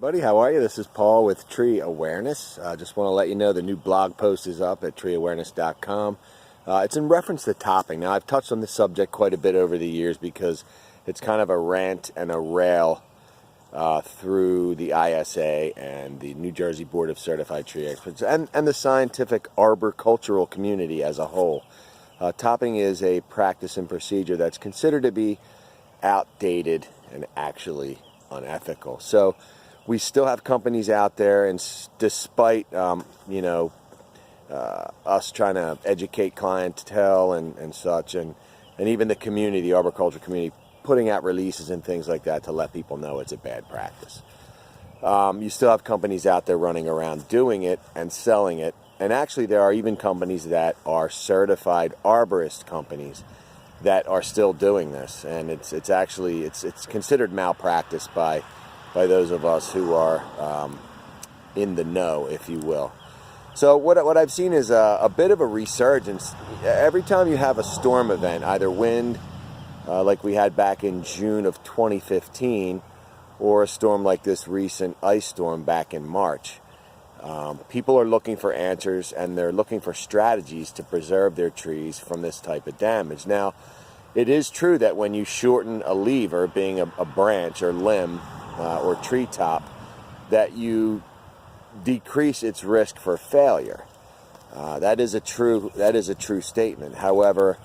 Buddy, how are you? This is Paul with Tree Awareness. I just want to let you know the new blog post is up at treeawareness.com. It's in reference to topping. Now, I've touched on this subject quite a bit over the years because it's kind of a rant and a rail through the ISA and the New Jersey Board of Certified Tree Experts and the scientific arboricultural community as a whole. Topping is a practice and procedure that's considered to be outdated and actually unethical. So we still have companies out there, and despite us trying to educate clientele and such, and even the community, the arboriculture community, putting out releases and things like that to let people know it's a bad practice. You still have companies out there running around doing it and selling it, and actually there are even companies that are certified arborist companies that are still doing this, and it's considered malpractice by those of us who are in the know, if you will. So what I've seen is a bit of a resurgence. Every time you have a storm event, either wind, like we had back in June of 2015, or a storm like this recent ice storm back in March, people are looking for answers, and they're looking for strategies to preserve their trees from this type of damage. Now, it is true that when you shorten a lever, being a branch or limb, or treetop, that you decrease its risk for failure. That is a true statement. However,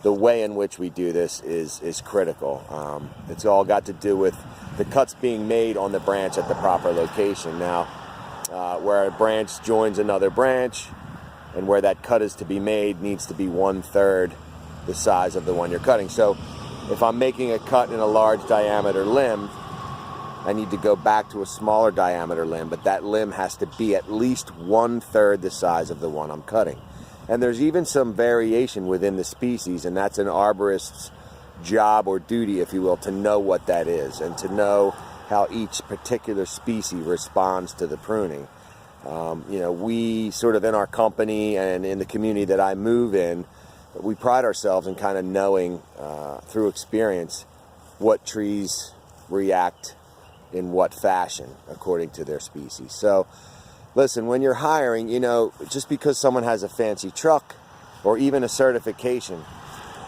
the way in which we do this is critical. It's all got to do with the cuts being made on the branch at the proper location. Now, where a branch joins another branch, and where that cut is to be made needs to be 1/3 the size of the one you're cutting. So, if I'm making a cut in a large diameter limb, I need to go back to a smaller diameter limb, but that limb has to be at least 1/3 the size of the one I'm cutting. And there's even some variation within the species, and that's an arborist's job or duty, if you will, to know what that is and to know how each particular species responds to the pruning. We sort of, in our company and in the community that I move in, we pride ourselves in kind of knowing through experience what trees react in what fashion according to their species. So listen, when you're hiring, just because someone has a fancy truck or even a certification,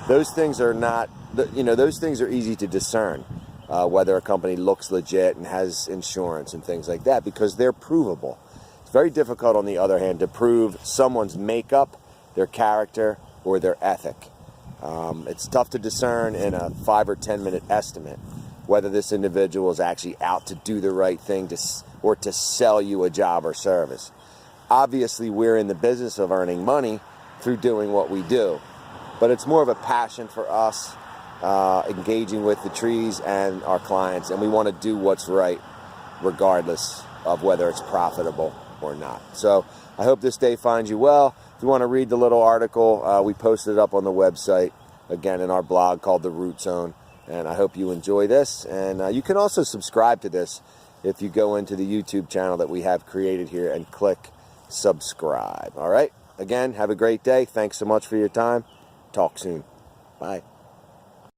those things are not, those things are easy to discern, whether a company looks legit and has insurance and things like that, because they're provable. It's very difficult, on the other hand, to prove someone's makeup, their character, or their ethic. It's tough to discern in a 5 or 10 minute estimate whether this individual is actually out to do the right thing or to sell you a job or service. Obviously, we're in the business of earning money through doing what we do, but it's more of a passion for us, engaging with the trees and our clients, and we want to do what's right regardless of whether it's profitable or not. So I hope this day finds you well. If you want to read the little article, we posted it up on the website, again, in our blog called The Root Zone. And I hope you enjoy this. And you can also subscribe to this if you go into the YouTube channel that we have created here and click subscribe. All right? Again, have a great day. Thanks so much for your time. Talk soon. Bye.